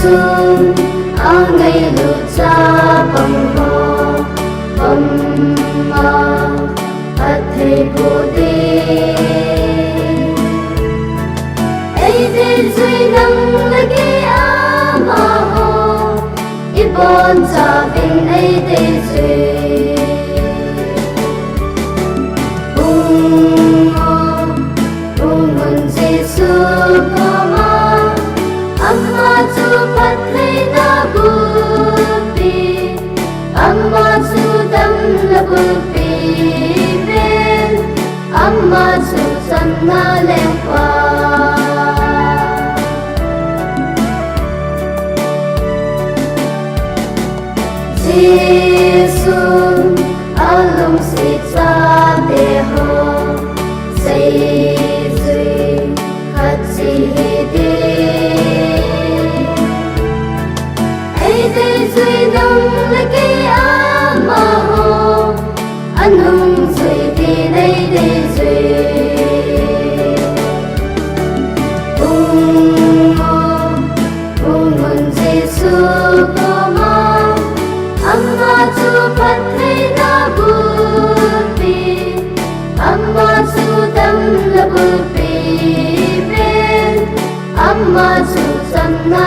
Jesun, Angailut, Chapangho, Pamma, Athe Bode. Aide Zui Nang Lagi Amaho, Ibon Chavin Aide Zui. Bungun Jesu Koma, Amma Chu Pathai Na Bupi, Amma Chu Dam Na Bupi Ben, Amma Chu Sam Na Lengwa. Jesun, Alung Si Cha De Ho, Say Zui Khat Si De. Aide Zui Nang Lagi Amaho, Anung Zui Din Aide Zui. Bungun Jesu Koma, Amma Chu Pathai Na Bupi, Amma Chu Dam Na Bupi Ben, Amma Chu Sam Na